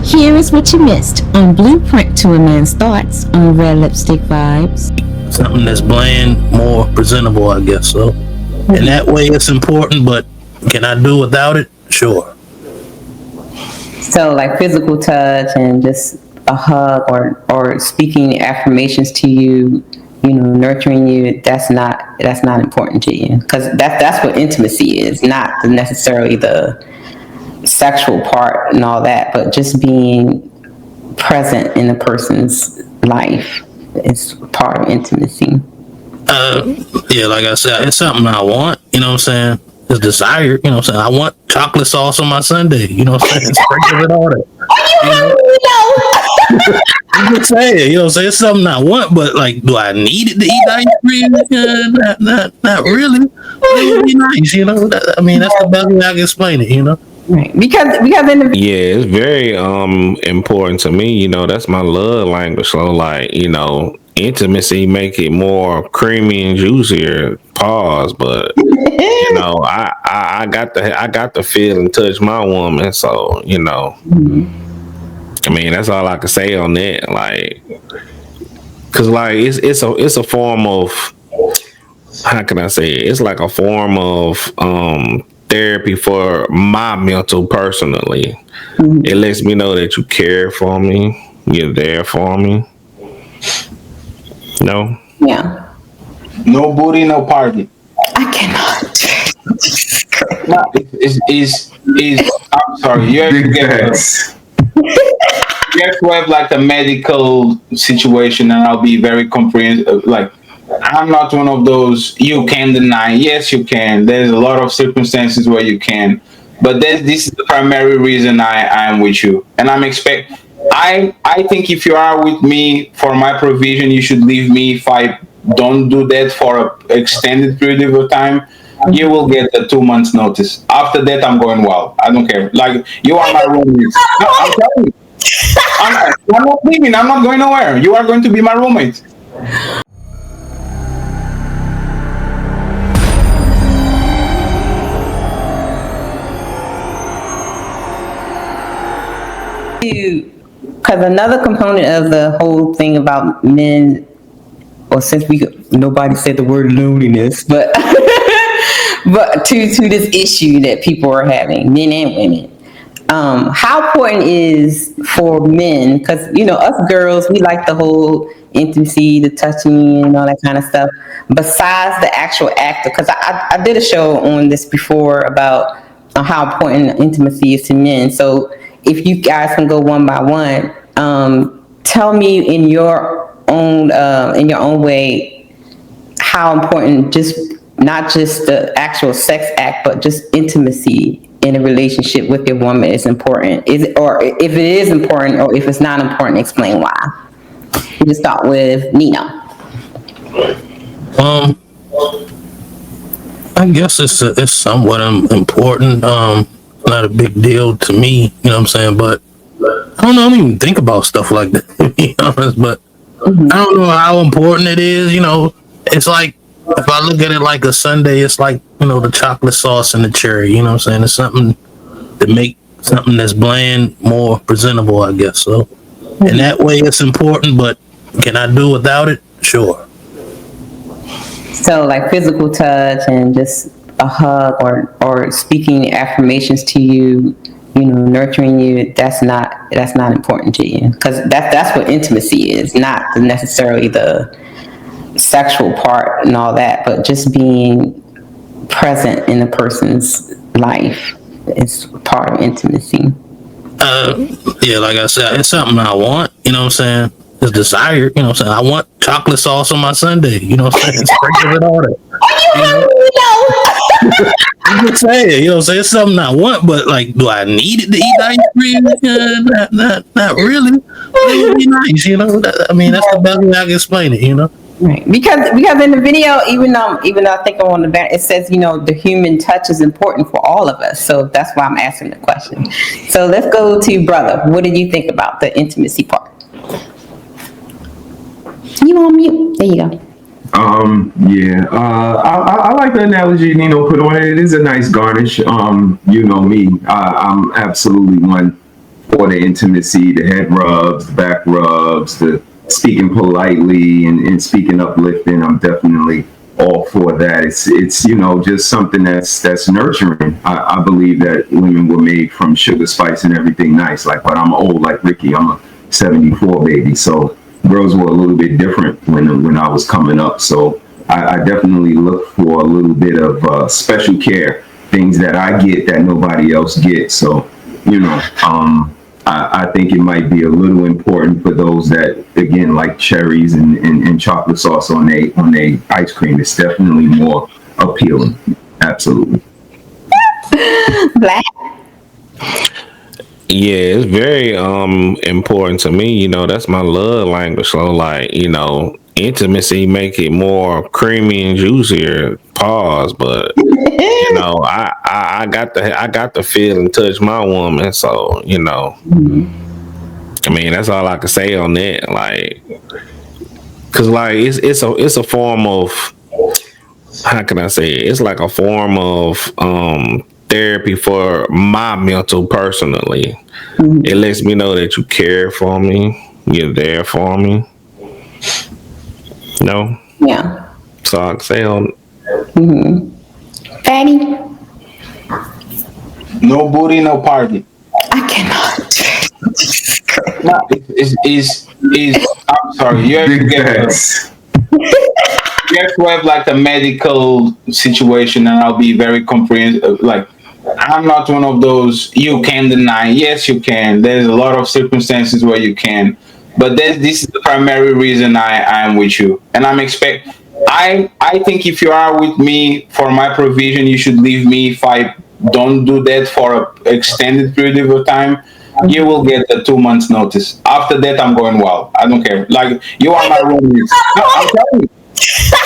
Here is what you missed on Blueprint to a Man's Thoughts on Red Lipstick Vibes. Something that's bland, more presentable, I guess so. In that way, it's important, but can I do without it? Sure. So like physical touch and just a hug or speaking affirmations to you, nurturing you, that's not important to you, because that's what intimacy is, not necessarily the sexual part and all that, but just being present in a person's life is part of intimacy. Yeah, like I said, it's something I want, you know what I'm saying? It's desired, you know what I'm saying? I want chocolate sauce on my sundae, you know what I'm saying? Sprinkle it on it. I'm just saying, you know what I'm saying? It's something I want, but like, do I need it to eat ice cream? Not really. It would be nice, you know? That's the best way I can explain it, you know? Right. Because in the it's very important to me, that's my love language. So like, intimacy make it more creamy and juicier. Pause, but I got to feel and touch my woman, so that's all I can say on that. Like, cause like it's a form of, how can I say it? It's like a form of therapy for my mental personally. It lets me know that you care for me, you're there for me. No. Yeah. No booty, no party. I cannot. No, I'm sorry. You have to have like a medical situation, and I'll be very comprehensive. Like, I'm not one of those you can deny. Yes, you can. There's a lot of circumstances where you can, but this is the primary reason I am with you, and I think if you are with me for my provision, you should leave me. If I don't do that for an extended period of time, you will get a 2 months notice. After that, I'm going wild. I don't care. Like, you are my roommate. I'm telling you. I'm not leaving. I'm not going nowhere. You are going to be my roommate. Because another component of the whole thing about men, or since nobody said the word loneliness, but but to this issue that people are having, men and women, how important is for men, because us girls, we like the whole intimacy, the touching and all that kind of stuff, besides the actual act, because I did a show on this before about how important intimacy is to men. So if you guys can go one by one, tell me in your own way how important not just the actual sex act, but just intimacy in a relationship with your woman is important. Or if it is important, or if it's not important, explain why. You just start with Nino. I guess it's somewhat important. Not a big deal to me, you know what I'm saying? But I don't even think about stuff like that, to be honest. But I don't know how important it is. It's like, if I look at it like a sundae, it's like, the chocolate sauce and the cherry, you know what I'm saying? It's something to make something that's bland more presentable, I guess. So in that way, it's important, but can I do without it? Sure. So like physical touch and just a hug or speaking affirmations to you, nurturing you, that's not important to you, because that's what intimacy is, not necessarily the sexual part and all that, but just being present in a person's life is part of intimacy. Yeah, like I said, it's something I want, you know what I'm saying? It's desired, you know what I'm saying? I want chocolate sauce on my sundae, you know what I'm saying? Sprinkle it on it. I'm just saying, you know what I'm saying? It's something I want, but like, do I need it to eat ice cream? Not really. It would be nice, that's the best way I can explain it, Right, because in the video, even though I think on the back it says the human touch is important for all of us, so that's why I'm asking the question. So let's go to brother. What did you think about the intimacy part? You on mute? There you go. I like the analogy Nino put on it. It is a nice garnish. You know me, I'm absolutely one for the intimacy, the head rubs, the back rubs, the speaking politely and speaking uplifting. I'm definitely all for that. It's you know, just something that's nurturing. I believe that women were made from sugar, spice, and everything nice. Like, but I'm old like Ricky. I'm a 74 baby, so girls were a little bit different when I was coming up. So I definitely look for a little bit of special care, things that I get that nobody else gets. So, you know, I think it might be a little important for those that, again, like cherries and chocolate sauce on a ice cream. It's definitely more appealing. Absolutely. Black. Yeah, it's very important to me. You know, that's my love language. So, like, you know, intimacy make it more creamy and juicier. Pause, but you know, I got to feel and touch my woman. So, you know, I mean, that's all I can say on that. Like, cause like it's a form of, how can I say it? It's like a form of therapy for my mental personally. It lets me know that you care for me, you're there for me. No? Yeah. So I can say on Fatty. No booty, no party. I cannot. No, I'm sorry. You have to Big get facts. you have to have like a medical situation, and I'll be very comprehensive. Like, I'm not one of those you can deny. Yes, you can. There's a lot of circumstances where you can, but this is the primary reason I am with you, and I think if you are with me for my provision, you should leave me. If I don't do that for an extended period of time, you will get a 2 months notice. After that, I'm going wild. I don't care. Like, you are my roommate. No, I'm telling you.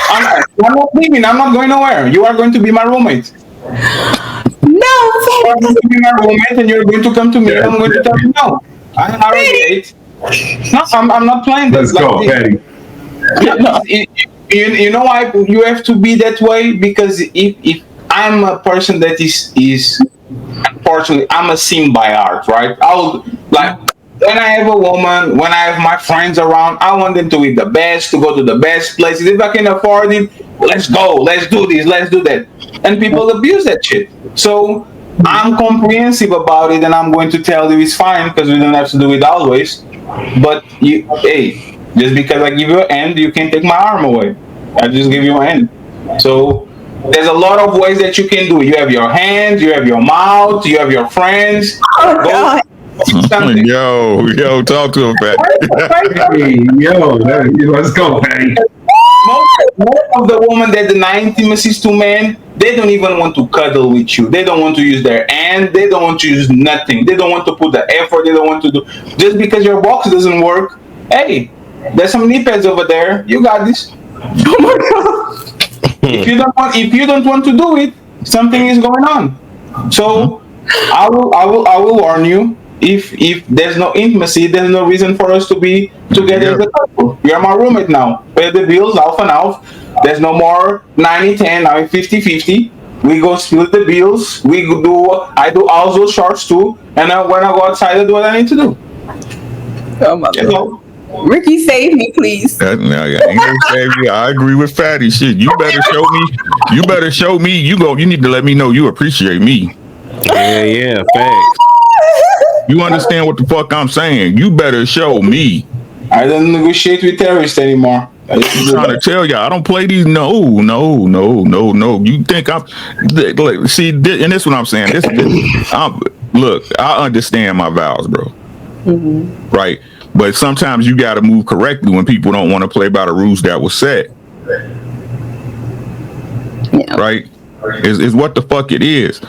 I'm not leaving. I'm not going nowhere. You are going to be my roommate. No, You are going to be my roommate, and you're going to come to me. And I'm going to tell you no. I already ate. No, I'm not playing this. Let's go, Patty. You know why you have to be that way? Because if I'm a person that is unfortunately, I'm a sim by art, right? I'll, like, when I have a woman, when I have my friends around, I want them to eat the best, to go to the best places. If I can afford it, let's go, let's do this, let's do that. And people abuse that shit. So I'm comprehensive about it, and I'm going to tell you it's fine, because we don't have to do it always. But hey, just because I give you an hand, you can't take my arm away. I just give you a hand. So there's a lot of ways that you can do it. You have your hands, you have your mouth, you have your friends. Oh, God. Yo, talk to him, Pat. Hey, yo, let's go, Patty. Most of the women that deny intimacies to men, they don't even want to cuddle with you. They don't want to use their hand. They don't want to use nothing. They don't want to put the effort. They don't want to do. Just because your box doesn't work, hey, there's some knee pads over there. You got this. Oh my God. If you don't want to do it, something is going on. So I will warn you. If there's no intimacy, there's no reason for us to be together as a couple. You're my roommate now. Pay the bills, half and half. There's no more 90-10, now 50-50. We go split the bills. I do all those shorts too. And when I go outside, I do what I need to do. Oh my God. Ricky, save me, please. I ain't gonna save you. I agree with Fatty. Shit, you better show me. You better show me. You need to let me know you appreciate me. Yeah, facts. You understand what the fuck I'm saying? You better show me. I don't negotiate with terrorists anymore. I'm trying to tell you, I don't play these. No. You think I'm? See, and this is what I'm saying. Look, I understand my vows, bro. Right. But sometimes you got to move correctly when people don't want to play by the rules that was set. Yeah. Right? Is what the fuck it is.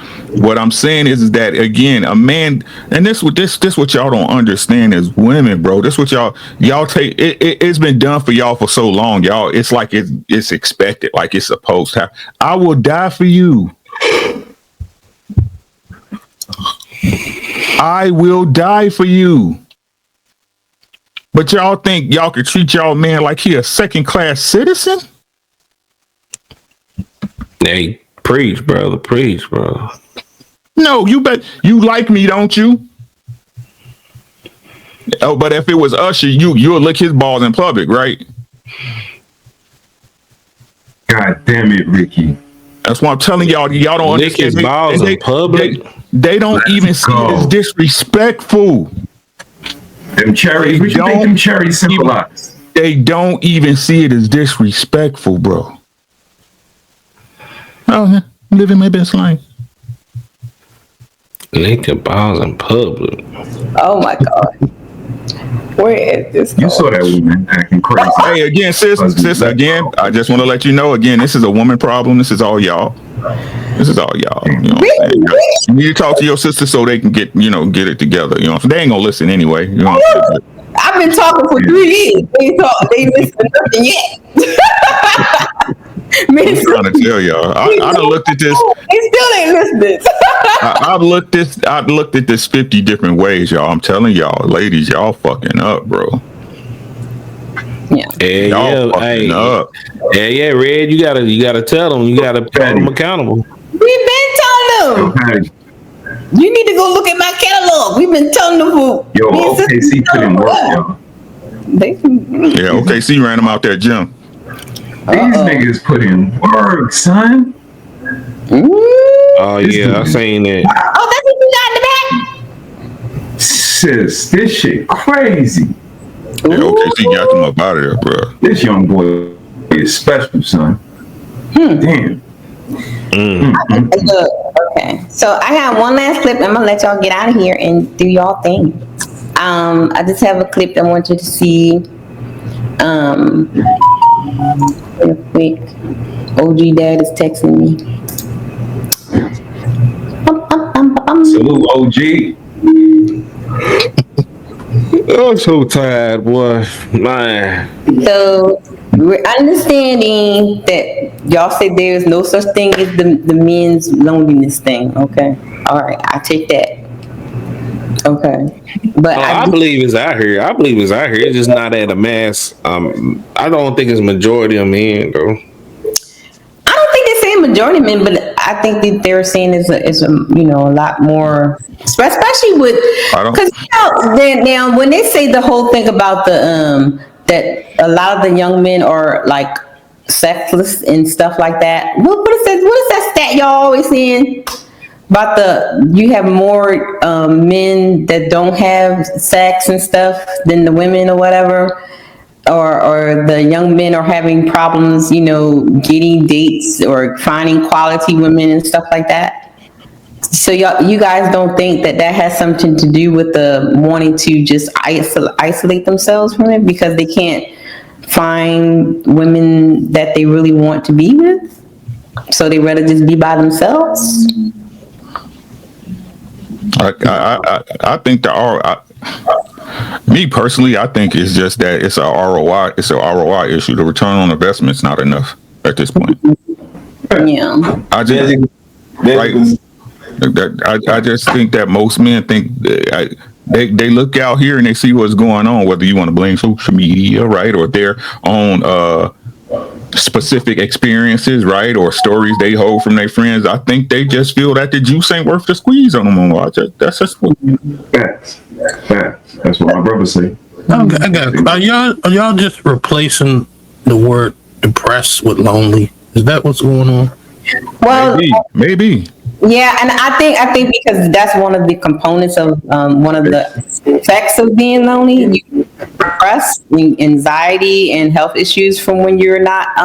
What I'm saying is that, again, a man, and this what y'all don't understand as women, bro. This what y'all take. It's been done for y'all for so long, y'all. It's like it's expected, like it's supposed to happen. I will die for you. I will die for you. But y'all think y'all could treat y'all man like he a second-class citizen? Hey, preach, brother. No, you like me, don't you? but if it was Usher, you'll lick his balls in public, right? God damn it, Ricky. That's why I'm telling y'all. Y'all don't Lick his understand. balls in public. They don't even see it as disrespectful. Them cherries. What you think them cherries symbolize? They don't even see it as disrespectful, bro. Oh, yeah. I'm living my best life. Lick your balls in public. Oh my God. Where is this You saw that woman acting crazy. Hey, again, sis, again, I just want to let you know, again, this is a woman problem. This is all y'all. This is all y'all. You know what I'm saying? You need to talk to your sister so they can get it together. You know, they ain't gonna listen anyway. You know what I'm saying? I've been talking for 3 years. They listen to nothing yet. I'm trying to tell y'all. I done looked at this. They still ain't listening. I've looked at this 50 different ways, y'all. I'm telling y'all, ladies, y'all fucking up, bro. Yeah. Y'all fucking up. Yeah, Red, you gotta tell them. You gotta hold them accountable. We've been telling them. You need to go look at my catalog. We've been telling them for. Yo, OKC put in work, y'all. Yeah, OKC ran them out that gym. These niggas put in work, son. Oh yeah, I seen that. Oh, that's what you got in the back? Sis, this shit crazy. Yeah, OKC got them up out of there, bro. This young boy is special, son. Damn. Okay, so I got one last clip. I'm gonna let y'all get out of here and do y'all thing. I just have a clip I want you to see. Real quick. OG Dad is texting me. Salute, OG. I'm so tired, boy. Man. So we're understanding that y'all say there's no such thing as the men's loneliness thing. Okay. All right. I take that. Okay. But I believe it's out here. It's just not at a mass. I don't think it's majority of men, though. I don't think they're saying majority of men, but I think that they're saying is a lot more, especially with because now when they say the whole thing about the that a lot of the young men are like sexless and stuff like that. What is that stat y'all always saying? About you have more men that don't have sex and stuff than the women or whatever, or the young men are having problems, getting dates or finding quality women and stuff like that. So you guys don't think that has something to do with the wanting to just isolate themselves from it because they can't find women that they really want to be with? So they rather just be by themselves? I think me personally, I think it's just that it's a ROI. It's a ROI issue. The return on investment's not enough at this point. Yeah. I just think that most men think they look out here and they see what's going on. Whether you want to blame social media, right, or their own specific experiences, right, or stories they hold from their friends. I think they just feel that the juice ain't worth the squeeze on them. That's just what. Facts. That's what my brother say. Are y'all just replacing the word depressed with lonely? Is that what's going on? Well, maybe. Yeah, and I think because that's one of the components of one of the effects of being lonely. You depressed, anxiety, and health issues from when you're not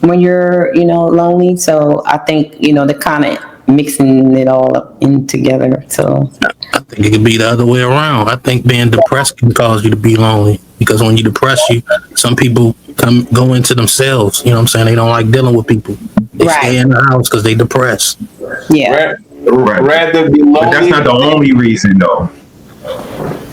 lonely. So I think they're kind of mixing it all up in together. So I think it could be the other way around. I think being depressed can cause you to be lonely because when you depress, some people go into themselves. You know what I'm saying? They don't like dealing with people. They stay in the house because they depressed. Yeah. Rather be lonely. But that's not the only reason, though.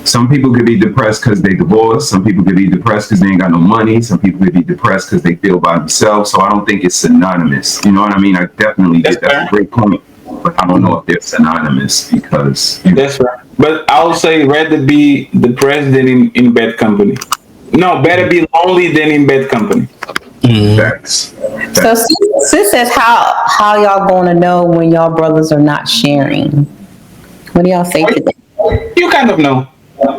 Some people could be depressed because they divorced. Some people could be depressed because they ain't got no money. Some people could be depressed because they feel by themselves. So I don't think it's synonymous. You know what I mean? I definitely think that's a great point. But I don't know if they're synonymous because... That's right. But I would say rather be depressed than in bad company. No, better be lonely than in bad company. Facts. So sis says, how y'all going to know when y'all brothers are not sharing? What do y'all say to that? You kind of know.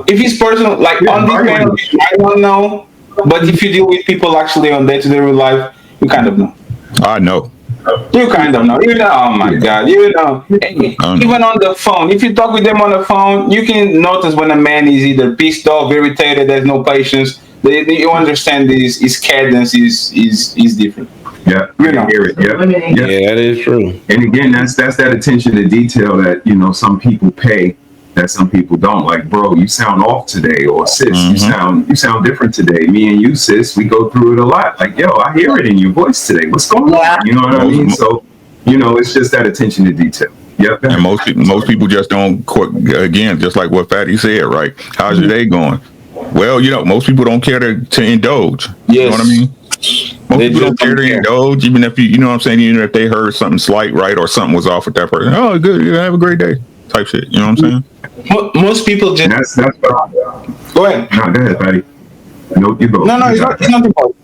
if it's personal, like on this panel, I don't know. But if you deal with people actually on day-to-day real life, you kind of know. I know. You kind of know. You know. Oh my God. You know. Even on the phone, if you talk with them on the phone, you can notice when a man is either pissed off, irritated, there's no patience. You understand his cadence is different. Yeah, you know. Hear it. Yeah, that is true. And again, that's that attention to detail that some people pay, that some people don't. Like, bro, you sound off today, or sis, you sound different today. Me and you, sis, we go through it a lot. Like, yo, I hear it in your voice today. What's going on? You know what I mean? So, it's just that attention to detail. Yep. And most people just don't. Again, just like what Fatty said, right? How's your day going? Well, most people don't care to indulge. Yes. You know what I mean? Most people don't care to indulge, even if you know what I'm saying, even if they heard something slight, right, or something was off with that person. Oh, good, have a great day, type shit. You know what I'm saying? Most people just. That's go ahead. No, go ahead, buddy. No, you go. No, it's not important.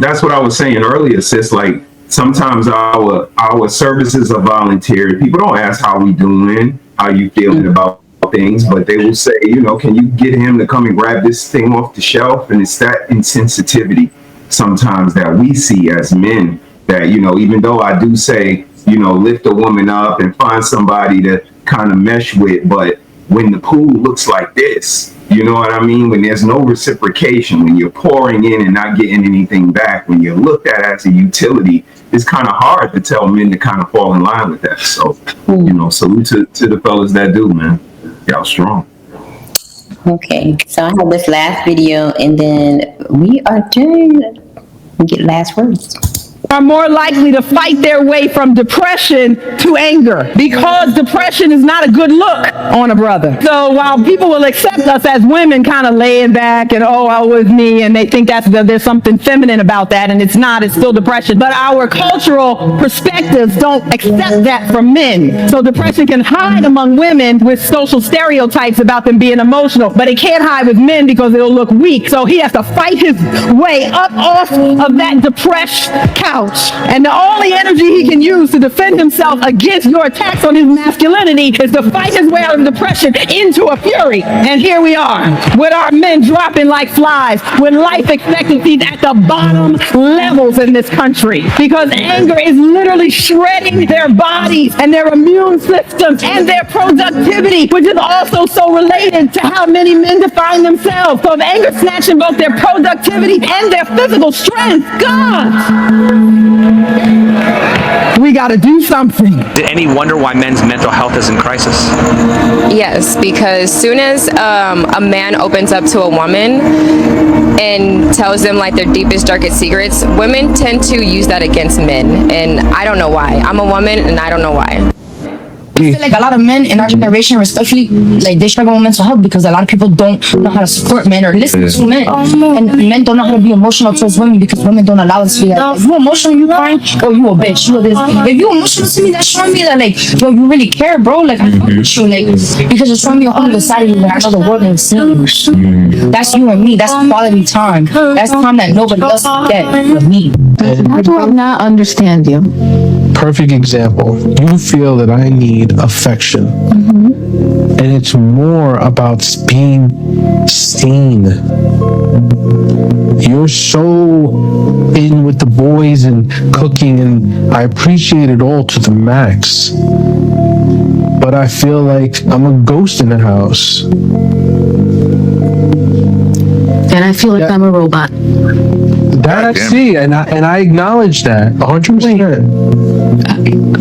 That's what I was saying earlier, sis. Like, sometimes our services are voluntary. People don't ask how we doing, how you feeling about things, but they will say, can you get him to come and grab this thing off the shelf? And it's that insensitivity sometimes that we see as men, that even though I do say, lift a woman up and find somebody to kind of mesh with, but when the pool looks like this, you know what I mean, when there's no reciprocation, when you're pouring in and not getting anything back, when you're looked at as a utility, it's kind of hard to tell men to kind of fall in line with that. So salute to the fellas that do, man. Y'all strong. Okay, so I have this last video, and then we are done. We get last words. Are more likely to fight their way from depression to anger, because depression is not a good look on a brother. So while people will accept us as women kind of laying back and with me, and they think there's something feminine about that, and it's not, it's still depression. But our cultural perspectives don't accept that from men. So depression can hide among women with social stereotypes about them being emotional, but it can't hide with men because it'll look weak. So he has to fight his way up off of that depressed couch. And the only energy he can use to defend himself against your attacks on his masculinity is to fight his way out of depression into a fury. And here we are, with our men dropping like flies, with life expectancies at the bottom levels in this country, because anger is literally shredding their bodies and their immune systems and their productivity, which is also so related to how many men define themselves. So if anger snatching both their productivity and their physical strength, God, we got to do something. Did any wonder why men's mental health is in crisis? Yes, because soon as a man opens up to a woman and tells them like their deepest, darkest secrets, women tend to use that against men, and I don't know why. I'm a woman, and I don't know why. I feel like a lot of men in our generation, especially, like, they struggle with mental health because a lot of people don't know how to support men or listen to men. And men don't know how to be emotional towards women because women don't allow us to be like, if you emotional, you crying, or you a bitch, you a this. If you emotional to me, that's showing me that, like, yo, you really care, bro. Like, I fuck with you, like, because you're showing me a whole other side of you that I know the world ain't seen. That's you and me. That's quality time. That's time that nobody else can get with me. How do I not understand you? Perfect example. You feel that I need affection. And it's more about being seen. You're so in with the boys and cooking, and I appreciate it all to the max. But I feel like I'm a ghost in the house. And I feel like I'm a robot. That I see, and I acknowledge that 100%.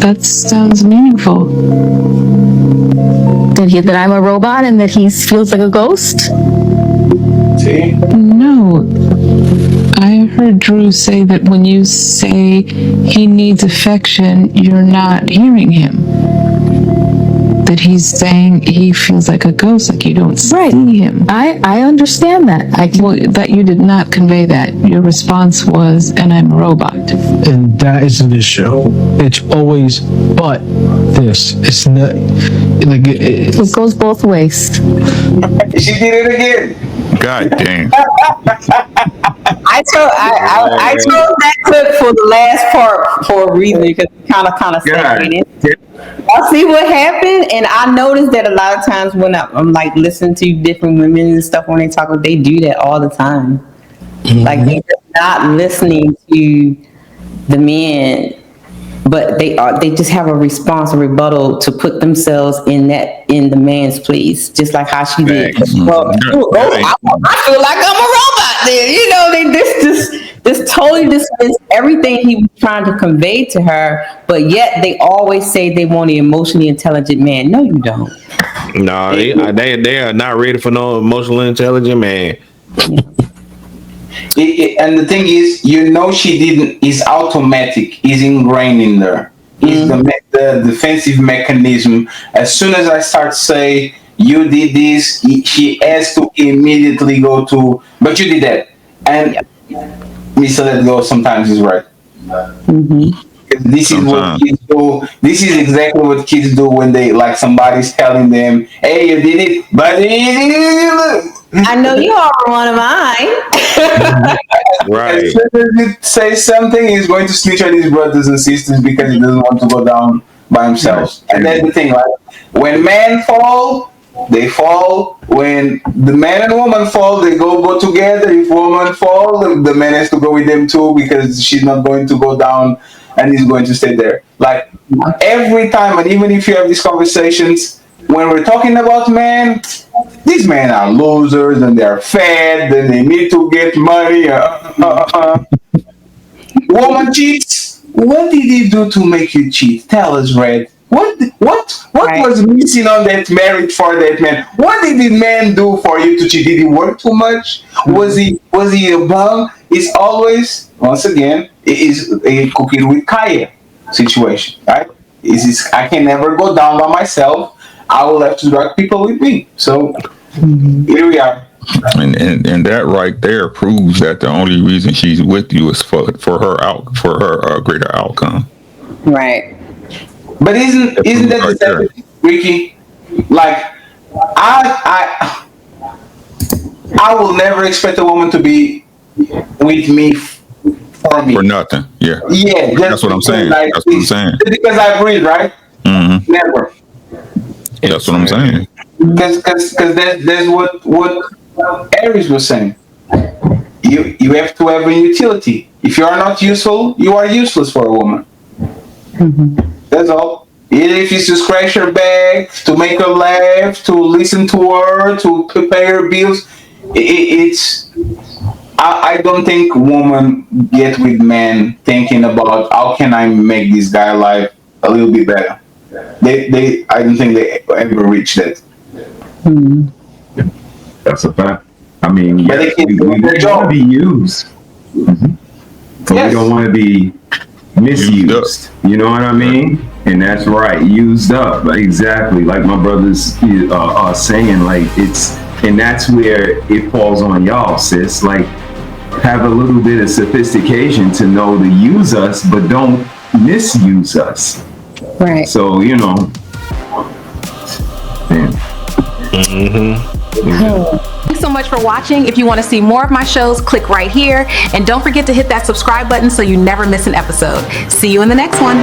That sounds meaningful. That I'm a robot and that he feels like a ghost? No. I heard Drew say that when you say he needs affection, you're not hearing him. That he's saying he feels like a ghost, like you don't see him. I understand that. That you did not convey that. Your response was, and I'm a robot. And that is an issue. It's always, but this. It's not, like, it goes both ways. She did it again. God damn. I told that clip for the last part for a reason, because it kind of said it. I see what happened, and I noticed that a lot of times when I'm like listening to different women and stuff when they talk, they do that all the time. Like they're not listening to the men, but they just have a response, a rebuttal to put themselves in the man's place, just like how she did. Well, I feel like I'm a robot then, you know. They just totally dismiss everything he was trying to convey to her, but yet they always say they want an emotionally intelligent man. No, you don't. No, they are not ready for no emotionally intelligent man. And the thing is, you know, she didn't. It's automatic. It's ingrained in there. It's the defensive mechanism. As soon as I start say you did this, she has to immediately go to. But you did that, and Mr. Let Go sometimes is right. This is what kids do. This is exactly what kids do when they like somebody's telling them, "Hey, you did it," but I know you are one of mine. Right. As soon as you say something, he's going to snitch on his brothers and sisters because he doesn't want to go down by himself. And that's the thing, like when men fall, they fall. When the man and woman fall, they go together. If woman fall, the man has to go with them too because she's not going to go down and he's going to stay there. Like every time, and even if you have these conversations, when we're talking about men, these men are losers and they're fat and they need to get money. Woman cheats. What did he do to make you cheat? Tell us, Red. What was missing on that marriage for that man? What did the man do for you to cheat? Did he work too much? Was he a bum? It's always, once again, it is a cooking with Kaya situation, right? I can never go down by myself. I will have to drag people with me. So here we are. And that right there proves that the only reason she's with you is for her greater outcome. Right. But isn't that the same thing, Ricky? Like I will never expect a woman to be with me for me. For nothing. Yeah. Yeah. That's what I'm saying. Like, that's what I'm saying. Because I breathe, right? Mm-hmm. Never. That's what I'm saying. Because that's what Aries was saying. You have to have a utility. If you are not useful, you are useless for a woman. That's all. Even if it's to scratch her back, to make her laugh, to listen to her, to pay her bills, I don't think women get with men thinking about how can I make this guy life a little bit better. I don't think they ever reach that. That's a fact. I mean, yes, we want to be used, but we don't want to be misused. You know what I mean? And that's right, used up. Exactly, like my brothers are saying. Like and that's where it falls on y'all, sis. Like, have a little bit of sophistication to know to use us, but don't misuse us. Right. So, you know. Thanks so much for watching. If you want to see more of my shows, click right here. And don't forget to hit that subscribe button so you never miss an episode. See you in the next one.